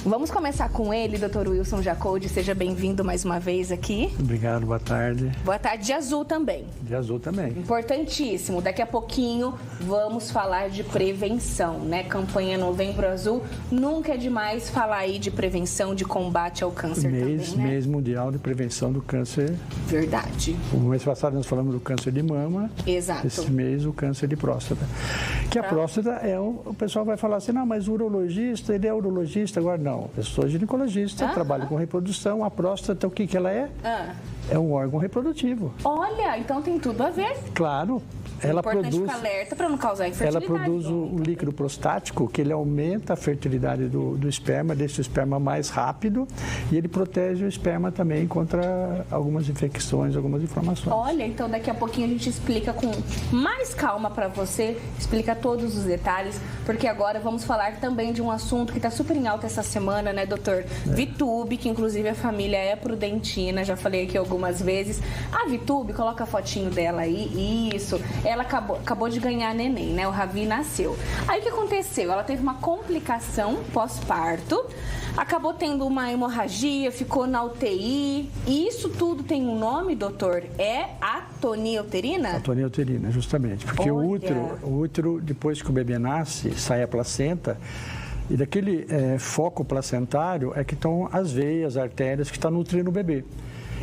Vamos começar com ele, Dr. Wilson Jacoude. Seja bem-vindo mais uma vez aqui. Obrigado, boa tarde. Boa tarde. De azul também. De azul também. Importantíssimo. Daqui a pouquinho vamos falar de prevenção, né? Campanha Novembro Azul. Nunca é demais falar aí de prevenção, de combate ao câncer também, né? Mês mundial de prevenção do câncer. Verdade. O mês passado nós falamos do câncer de mama. Exato. Esse mês o câncer de próstata. Que a próstata é o pessoal vai falar assim, não, mas o urologista, ele é urologista. Agora não, eu sou ginecologista, trabalho com reprodução. A próstata, o que ela é? É um órgão reprodutivo. Olha, então tem tudo a ver. Claro. Ela importante ficar alerta para não causar infertilidade. Ela produz o líquido prostático, que ele aumenta a fertilidade do esperma, deixa o esperma mais rápido e ele protege o esperma também contra algumas infecções, algumas inflamações. Olha, então daqui a pouquinho a gente explica com mais calma para você, explica todos os detalhes, porque agora vamos falar também de um assunto que está super em alta essa semana, né, doutor? Vitube, que inclusive a família é prudentina, já falei aqui algumas vezes. A Vitube, coloca a fotinho dela aí, isso. Ela acabou de ganhar neném, né? O Ravi nasceu. Aí o que aconteceu? Ela teve uma complicação pós-parto, acabou tendo uma hemorragia, ficou na UTI. E isso tudo tem um nome, doutor? É atonia uterina? Atonia uterina, justamente. Porque o útero, depois que o bebê nasce, sai a placenta. E daquele foco placentário é que estão as veias, as artérias que estão nutrindo o bebê.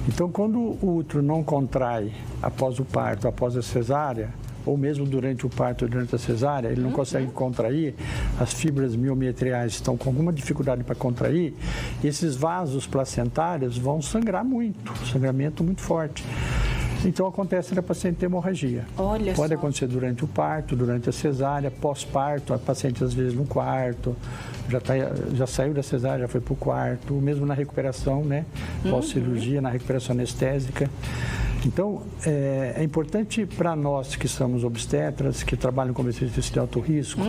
Então, quando o útero não contrai após o parto, após a cesárea, ou mesmo durante o parto ou durante a cesárea, ele não consegue contrair, as fibras miometriais estão com alguma dificuldade para contrair, e esses vasos placentários vão sangrar muito, sangramento muito forte. Então, acontece da paciente ter hemorragia. Pode acontecer durante o parto, durante a cesárea, pós-parto, a paciente às vezes no quarto, já saiu da cesárea, já foi para o quarto, mesmo na recuperação, né? Pós-cirurgia, na recuperação anestésica. Então, é importante para nós que somos obstetras, que trabalham com benefício de alto risco,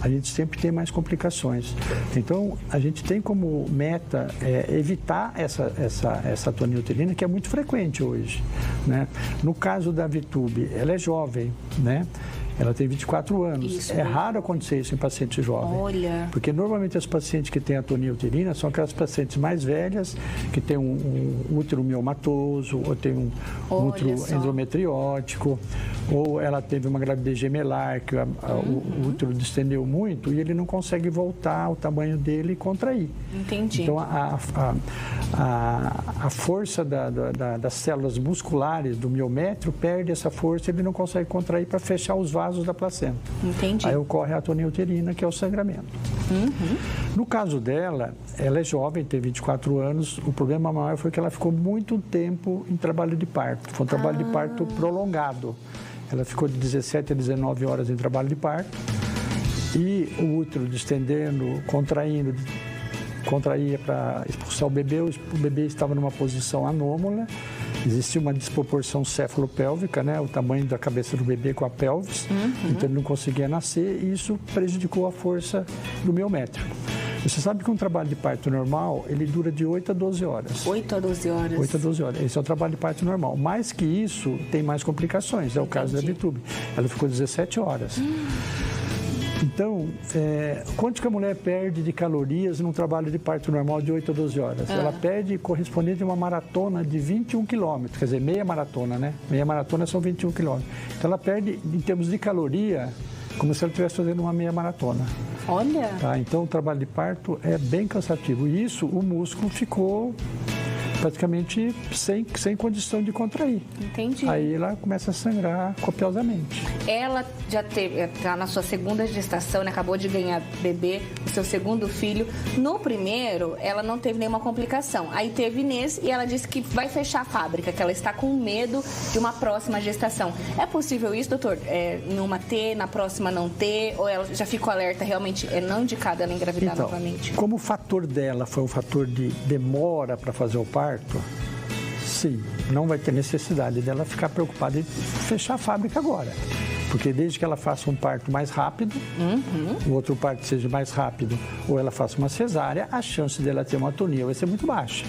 a gente sempre tem mais complicações. Então, a gente tem como meta evitar essa atonia uterina, que é muito frequente hoje, né? No caso da Vitube, ela é jovem, né? Ela tem 24 anos. Isso, é raro acontecer isso em paciente jovem. Olha. Porque normalmente as pacientes que têm atonia uterina são aquelas pacientes mais velhas, que têm um útero miomatoso, ou tem um útero endometriótico, ou ela teve uma gravidez gemelar, que o útero distendeu muito e ele não consegue voltar ao tamanho dele e contrair. Entendi. Então, a força das células musculares do miométrio perde essa força e ele não consegue contrair para fechar os vasos da placenta. Entendi. Aí ocorre a atonia uterina, que é o sangramento. No caso dela, ela é jovem, tem 24 anos, o problema maior foi que ela ficou muito tempo em trabalho de parto. Foi um trabalho de parto prolongado. Ela ficou de 17 a 19 horas em trabalho de parto e o útero distendendo, contraindo, contraía para expulsar o bebê estava numa posição anômala, existia uma desproporção cefalopélvica, né, o tamanho da cabeça do bebê com a pelvis, então ele não conseguia nascer e isso prejudicou a força do miométrio. Você sabe que um trabalho de parto normal, ele dura de 8 a 12 horas. 8 a 12 horas? 8 a 12 horas. Esse é o trabalho de parto normal. Mais que isso, tem mais complicações. É o caso da Vitube. Ela ficou 17 horas. Então, quanto que a mulher perde de calorias num trabalho de parto normal de 8 a 12 horas? Ela perde correspondente a uma maratona de 21 quilômetros, quer dizer, meia maratona, né? Meia maratona são 21 quilômetros. Então, ela perde, em termos de caloria, como se ela estivesse fazendo uma meia maratona. Olha! Tá? Então, o trabalho de parto é bem cansativo. E isso, o músculo ficou praticamente sem condição de contrair. Entendi. Aí ela começa a sangrar copiosamente. Ela já está na sua segunda gestação, né? Acabou de ganhar bebê, o seu segundo filho. No primeiro, ela não teve nenhuma complicação. Aí teve nesse e ela disse que vai fechar a fábrica, que ela está com medo de uma próxima gestação. É possível isso, doutor? Numa ter, na próxima não ter? Ou ela já ficou alerta, realmente é não indicada ela engravidar novamente? Como o fator dela foi um fator de demora para fazer o parto, sim, não vai ter necessidade dela ficar preocupada em fechar a fábrica agora. Porque desde que ela faça um parto mais rápido, o outro parto seja mais rápido, ou ela faça uma cesárea, a chance dela ter uma atonia vai ser muito baixa.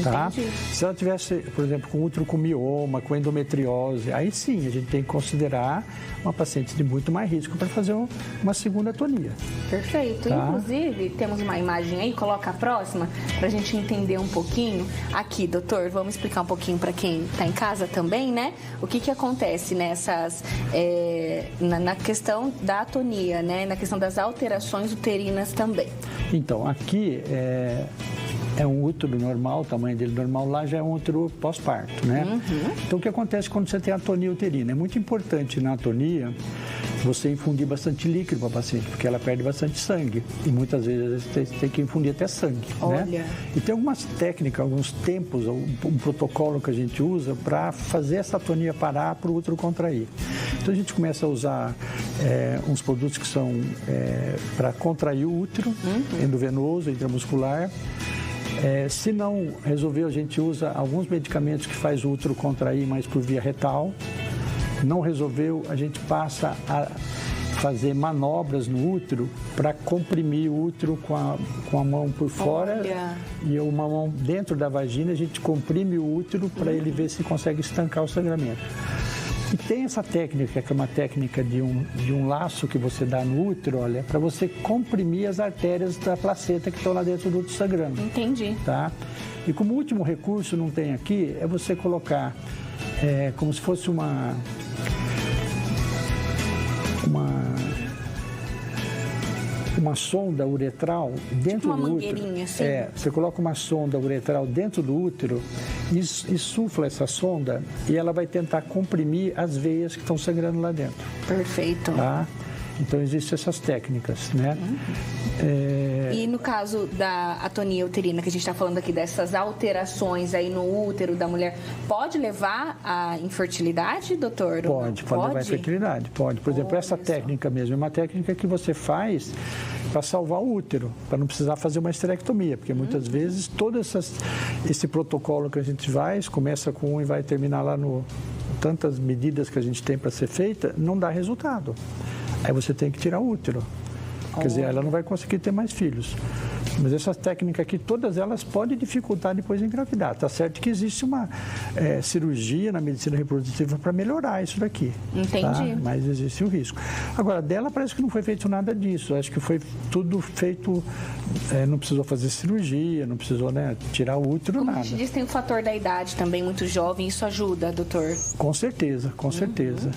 Tá? Se ela tivesse, por exemplo, com útero com mioma, com endometriose, aí sim a gente tem que considerar uma paciente de muito mais risco para fazer uma segunda atonia. Perfeito. Tá? Inclusive, temos uma imagem aí, coloca a próxima, para a gente entender um pouquinho. Aqui, doutor, vamos explicar um pouquinho para quem está em casa também, né? O que acontece nessas, na questão da atonia, né? Na questão das alterações uterinas também. Então, aqui é um útero normal, o tamanho dele normal, lá já é um útero pós-parto, né? Então, o que acontece quando você tem atonia uterina? É muito importante na atonia você infundir bastante líquido para a paciente, porque ela perde bastante sangue. E muitas vezes você tem que infundir até sangue, né? E tem algumas técnicas, alguns tempos, um protocolo que a gente usa para fazer essa atonia parar para o útero contrair. Então, a gente começa a usar uns produtos que são para contrair o útero, endovenoso, intramuscular. Se não resolver, a gente usa alguns medicamentos que faz o útero contrair, mas por via retal. Não resolveu, a gente passa a fazer manobras no útero para comprimir o útero com a mão por fora e uma mão dentro da vagina. A gente comprime o útero para ele ver se consegue estancar o sangramento. E tem essa técnica, que é uma técnica de um laço que você dá no útero, olha, para você comprimir as artérias da placenta que estão lá dentro do útero sangrando. Entendi. Tá? E como último recurso, não tem aqui, é você colocar como se fosse uma sonda uretral dentro do útero. Assim. Você coloca uma sonda uretral dentro do útero e sufla essa sonda e ela vai tentar comprimir as veias que estão sangrando lá dentro. Perfeito. Tá? Então, existem essas técnicas, né? E no caso da atonia uterina, que a gente está falando aqui, dessas alterações aí no útero da mulher, pode levar à infertilidade, doutor? Pode levar à infertilidade, pode. Por exemplo, essa técnica mesmo é uma técnica que você faz para salvar o útero, para não precisar fazer uma esterectomia, porque muitas vezes todo esse protocolo que a gente faz, começa com um e vai terminar lá no tantas medidas que a gente tem para ser feita, não dá resultado. Aí você tem que tirar o útero. Quer dizer, ela não vai conseguir ter mais filhos. Mas essas técnicas aqui, todas elas podem dificultar depois de engravidar. Tá certo que existe uma cirurgia na medicina reprodutiva para melhorar isso daqui. Entendi. Tá? Mas existe o risco. Agora, dela parece que não foi feito nada disso. Acho que foi tudo feito, não precisou fazer cirurgia, não precisou tirar o útero, nada. Como a gente diz, tem o fator da idade também, muito jovem, isso ajuda, doutor? Com certeza, com certeza.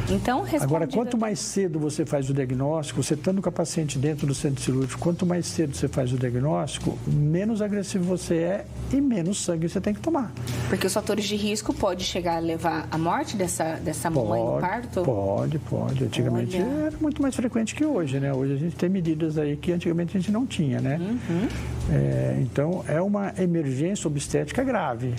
Então, agora, quanto mais cedo você faz o diagnóstico, você estando com a paciente dentro do centro cirúrgico, quanto mais cedo você faz o diagnóstico, menos agressivo você é e menos sangue você tem que tomar. Porque os fatores de risco pode chegar a levar à morte dessa mamãe no parto? Pode. Antigamente era muito mais frequente que hoje, né? Hoje a gente tem medidas aí que antigamente a gente não tinha, né? Então, é uma emergência obstétrica grave,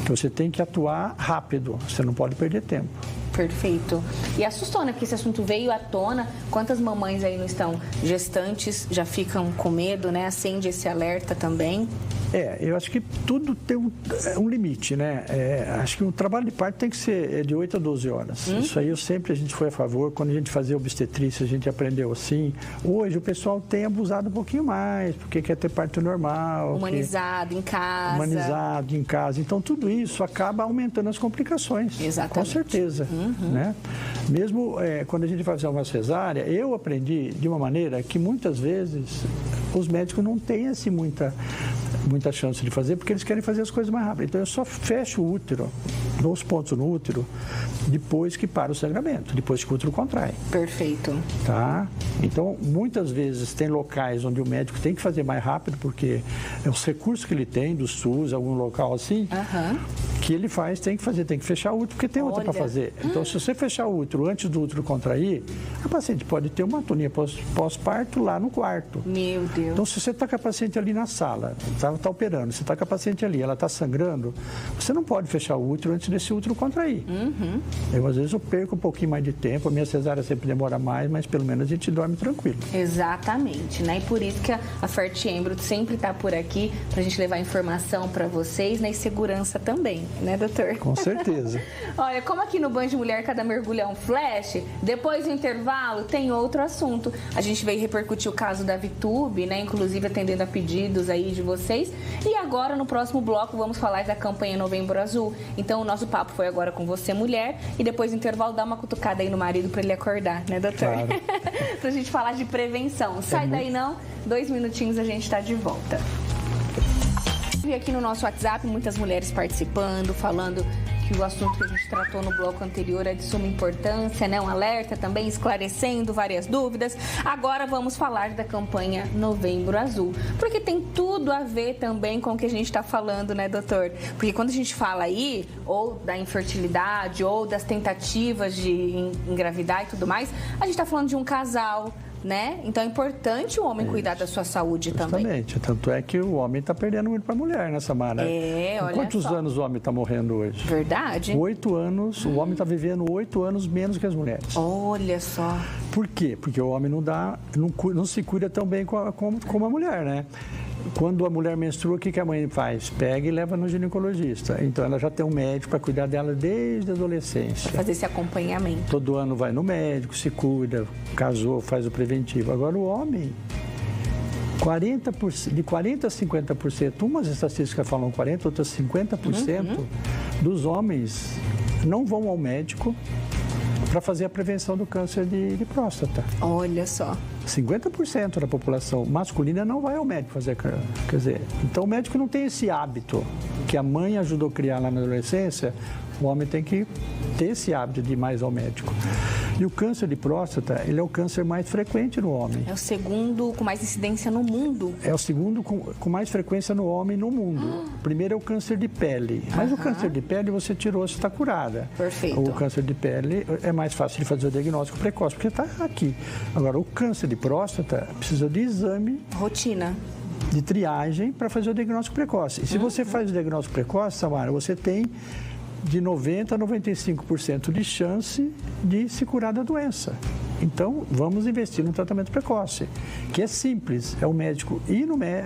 que você tem que atuar rápido, você não pode perder tempo. Perfeito. E assustou, né? Porque esse assunto veio à tona. Quantas mamães aí não estão gestantes, já ficam com medo, né? Acende esse alerta também. Eu acho que tudo tem um limite, né? Acho que o trabalho de parto tem que ser de 8 a 12 horas. Isso aí a gente foi a favor. Quando a gente fazia obstetrícia, a gente aprendeu assim. Hoje o pessoal tem abusado um pouquinho mais, porque quer ter parto normal. Humanizado em casa. Humanizado em casa. Então, tudo isso acaba aumentando as complicações. Exatamente. Com certeza. Né? Mesmo quando a gente vai fazer uma cesárea, eu aprendi de uma maneira que muitas vezes os médicos não têm assim muita chance de fazer, porque eles querem fazer as coisas mais rápido. Então, eu só fecho o útero, dou os pontos no útero, depois que para o sangramento, depois que o útero contrai. Perfeito. Tá? Então, muitas vezes tem locais onde o médico tem que fazer mais rápido, porque é os recursos que ele tem, do SUS, algum local assim, que ele tem que fechar o útero, porque tem outra para fazer. Então, se você fechar o útero antes do útero contrair, a paciente pode ter uma atonia pós-parto lá no quarto. Meu Deus. Então, se você está com a paciente ali na sala, está operando, você está com a paciente ali, ela está sangrando, você não pode fechar o útero antes desse útero contrair. Às vezes eu perco um pouquinho mais de tempo, a minha cesárea sempre demora mais, mas pelo menos a gente dorme tranquilo. Exatamente, né? E por isso que a Ferti Embro sempre está por aqui, para a gente levar informação para vocês, né? E segurança também. né, doutor? Com certeza. Olha, como aqui no Banho de Mulher cada mergulho é um flash, depois do intervalo tem outro assunto. A gente veio repercutir o caso da ViTube, né, inclusive atendendo a pedidos aí de vocês. E agora, no próximo bloco, vamos falar da campanha Novembro Azul. Então, o nosso papo foi agora com você, mulher, e depois do intervalo dá uma cutucada aí no marido para ele acordar, né, doutor? Claro. Pra gente falar de prevenção. Sai daí não, 2 minutinhos a gente tá de volta. E aqui no nosso WhatsApp, muitas mulheres participando, falando que o assunto que a gente tratou no bloco anterior é de suma importância, né? Um alerta também, esclarecendo várias dúvidas. Agora vamos falar da campanha Novembro Azul, porque tem tudo a ver também com o que a gente está falando, né, doutor? Porque quando a gente fala aí, ou da infertilidade, ou das tentativas de engravidar e tudo mais, a gente está falando de um casal, né? Então é importante o homem cuidar da sua saúde também. Exatamente. Tanto é que o homem está perdendo muito para a mulher nessa Mara. Olha Quantos só. anos o homem está morrendo hoje? Verdade. 8 anos. O homem está vivendo 8 anos menos que as mulheres. Olha só. Por quê? Porque o homem não se cuida tão bem como a mulher, né? Quando a mulher menstrua, o que a mãe faz? Pega e leva no ginecologista. Então, ela já tem um médico para cuidar dela desde a adolescência. Fazer esse acompanhamento. Todo ano vai no médico, se cuida, casou, faz o preventivo. Agora, o homem, de 40% a 50%, umas estatísticas falam 40%, outras 50% dos homens não vão ao médico para fazer a prevenção do câncer de próstata. Olha só. 50% da população masculina não vai ao médico fazer, quer dizer, então o médico não tem esse hábito que a mãe ajudou a criar lá na adolescência, o homem tem que ter esse hábito de ir mais ao médico. E o câncer de próstata, ele é o câncer mais frequente no homem. É o segundo com mais incidência no mundo. É o segundo com mais frequência no homem no mundo. Primeiro é o câncer de pele. Mas o câncer de pele você tirou, você está curada. Perfeito. O câncer de pele é mais fácil de fazer o diagnóstico precoce, porque está aqui. Agora, o câncer de próstata precisa de exame. Rotina. De triagem para fazer o diagnóstico precoce. E se você faz o diagnóstico precoce, Samara, você tem de 90% a 95% de chance de se curar da doença. Então, vamos investir no tratamento precoce, que é simples. É o médico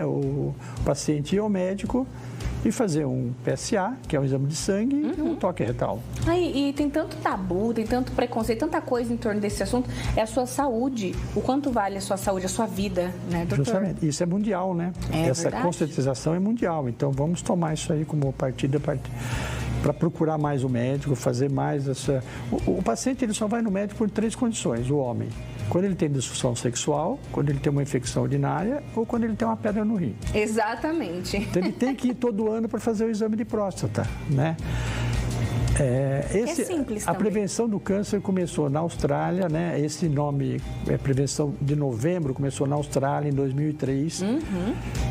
o paciente ir ao médico e fazer um PSA, que é um exame de sangue, e um toque retal. E tem tanto tabu, tem tanto preconceito, tanta coisa em torno desse assunto. É a sua saúde. O quanto vale a sua saúde, a sua vida, né, doutor? Justamente. Isso é mundial, né? Essa conscientização é mundial. Então, vamos tomar isso aí como partida para procurar mais o médico, fazer mais essa... O paciente ele só vai no médico por 3 condições, o homem. Quando ele tem disfunção sexual, quando ele tem uma infecção urinária ou quando ele tem uma pedra no rim. Exatamente. Então ele tem que ir todo ano para fazer o exame de próstata, né? É simples a também. prevenção do câncer começou na Austrália, né? Esse nome, prevenção de novembro, começou na Austrália em 2003,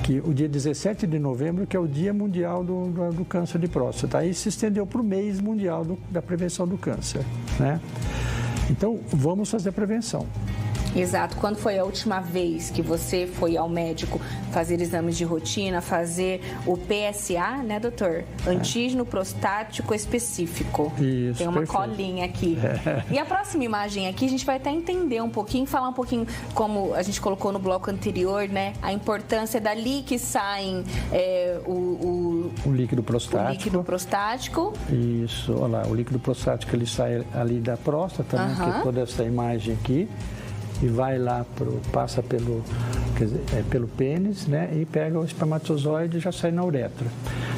que o dia 17 de novembro, que é o Dia Mundial do Câncer de Próstata. Aí se estendeu para o mês mundial da prevenção do câncer, né? Então, vamos fazer a prevenção. Exato. Quando foi a última vez que você foi ao médico fazer exames de rotina, fazer o PSA, né, doutor? Antígeno prostático específico. Isso, tem uma perfeito. colinha aqui. E a próxima imagem aqui, a gente vai até entender um pouquinho, falar um pouquinho, como a gente colocou no bloco anterior, né? A importância dali que saem o líquido prostático. O líquido prostático. Isso, olha lá, o líquido prostático ele sai ali da próstata, né? Que é toda essa imagem aqui. E vai lá, passa pelo pênis, né? E pega o espermatozoide e já sai na uretra.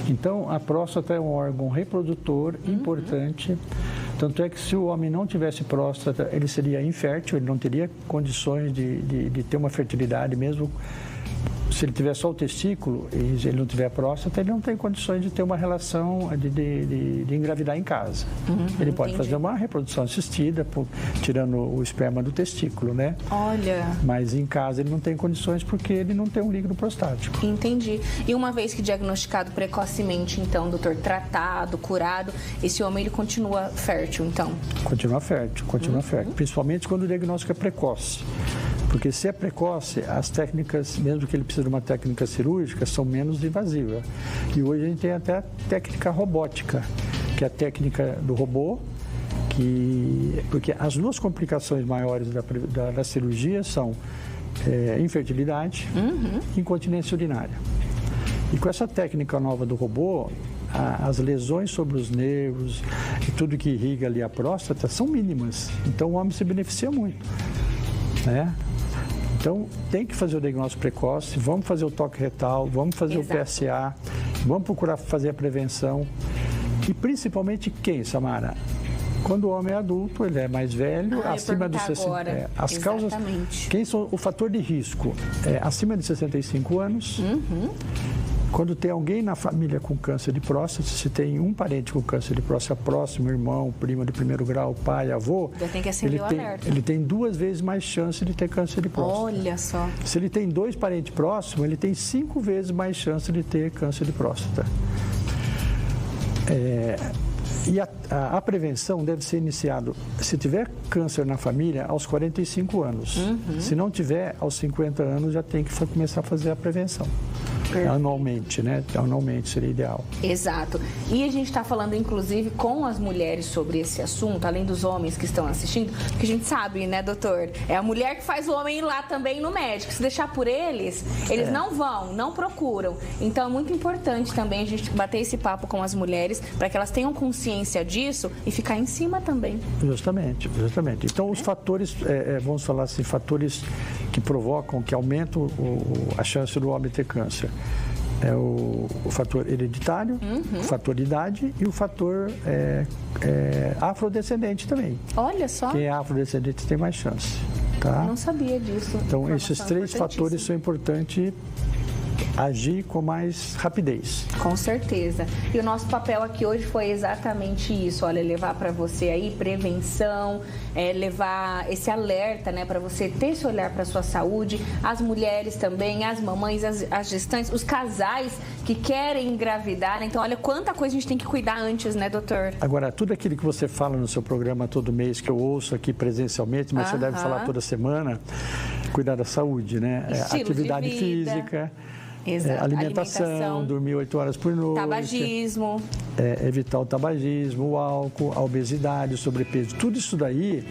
Então, a próstata é um órgão reprodutor importante. Tanto é que se o homem não tivesse próstata, ele seria infértil, ele não teria condições de ter uma fertilidade mesmo. Se ele tiver só o testículo e ele não tiver próstata, ele não tem condições de ter uma relação de engravidar em casa. Ele pode fazer uma reprodução assistida, tirando o esperma do testículo, né? Olha. Mas em casa ele não tem condições porque ele não tem um líquido prostático. Entendi. E uma vez que diagnosticado precocemente, então, doutor, tratado, curado, esse homem ele continua fértil, então? Continua fértil, principalmente quando o diagnóstico é precoce. Porque se é precoce, as técnicas, mesmo que ele precise de uma técnica cirúrgica, são menos invasivas. E hoje a gente tem até a técnica robótica, que é a técnica do robô, porque as 2 complicações maiores da cirurgia são infertilidade e incontinência urinária. E com essa técnica nova do robô, as lesões sobre os nervos e tudo que irriga ali a próstata são mínimas. Então, o homem se beneficia muito, né? Então, tem que fazer o diagnóstico precoce, vamos fazer o toque retal, vamos fazer Exato. o PSA, vamos procurar fazer a prevenção. E principalmente quem, Samara? Quando o homem é adulto, ele é mais velho, acima dos 60. As causas. Quem são o fator de risco? Acima de 65 anos. Quando tem alguém na família com câncer de próstata, se tem um parente com câncer de próstata próximo, irmão, primo de primeiro grau, pai, avô, já tem que acender o alerta. Ele tem 2 vezes mais chance de ter câncer de próstata. Olha só. Se ele tem 2 parentes próximos, ele tem 5 vezes mais chance de ter câncer de próstata. E a prevenção deve ser iniciada, se tiver câncer na família, aos 45 anos. Se não tiver, aos 50 anos já tem que começar a fazer a prevenção. Anualmente, né? Anualmente seria ideal. Exato. E a gente está falando, inclusive, com as mulheres sobre esse assunto, além dos homens que estão assistindo, porque a gente sabe, né, doutor? É a mulher que faz o homem ir lá também no médico. Se deixar por eles não vão, não procuram. Então, é muito importante também a gente bater esse papo com as mulheres para que elas tenham consciência disso e ficar em cima também. Justamente. Então, os fatores, vamos falar assim, fatores que provocam, que aumentam a chance do homem ter câncer. É o fator hereditário, o fator de idade e o fator afrodescendente também. Olha só. Quem é afrodescendente tem mais chance. Tá? Eu não sabia disso. Então, esses 3 fatores são importantes agir com mais rapidez. Com certeza. E o nosso papel aqui hoje foi exatamente isso. Olha, levar para você aí prevenção, levar esse alerta, né, para você ter esse olhar para a sua saúde, as mulheres também, as mamães, as gestantes, os casais que querem engravidar. Então, olha quanta coisa a gente tem que cuidar antes, né, doutor? Agora, tudo aquilo que você fala no seu programa todo mês, que eu ouço aqui presencialmente, mas você deve falar toda semana, cuidar da saúde, né? Atividade física. Alimentação, dormir 8 horas por noite. Tabagismo. Evitar o tabagismo, o álcool, a obesidade, o sobrepeso. Tudo isso daí,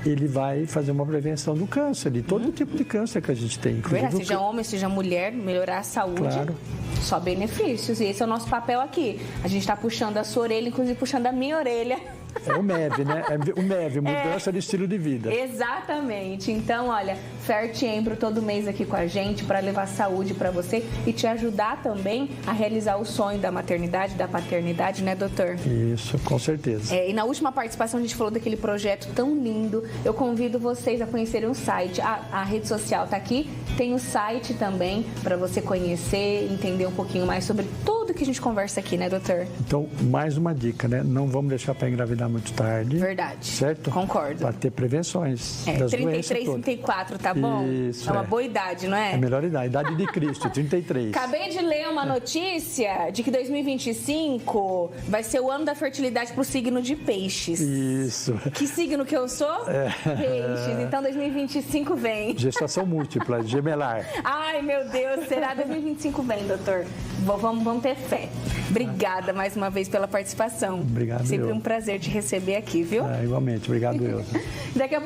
ele vai fazer uma prevenção do câncer, de todo tipo de câncer que a gente tem. Seja homem, seja mulher, melhorar a saúde. Claro. Só benefícios. E esse é o nosso papel aqui. A gente está puxando a sua orelha, inclusive puxando a minha orelha. É o MEV, né? O MEV, mudança de estilo de vida. Exatamente. Então, olha, Fertiembro todo mês aqui com a gente para levar saúde para você e te ajudar também a realizar o sonho da maternidade, da paternidade, né, doutor? Isso, com certeza. E na última participação a gente falou daquele projeto tão lindo. Eu convido vocês a conhecerem o site. A rede social tá aqui, tem o site também para você conhecer, entender um pouquinho mais sobre tudo que a gente conversa aqui, né, doutor? Então, mais uma dica, né? Não vamos deixar para engravidar muito tarde. Verdade. Certo? Concordo. Para ter prevenções das 33, 34, tá bom? Isso, é uma boa idade, não é? É a melhor idade de Cristo, 33. Acabei de ler uma notícia de que 2025 vai ser o ano da fertilidade pro signo de peixes. Isso. Que signo que eu sou? Peixes. Então 2025 vem. Gestação múltipla, gemelar. Ai, meu Deus, será 2025 vem, doutor? Vamos ter fé. Obrigada mais uma vez pela participação. Obrigado. Sempre um prazer te receber aqui, viu? Igualmente. Obrigado, eu. Daqui a pouco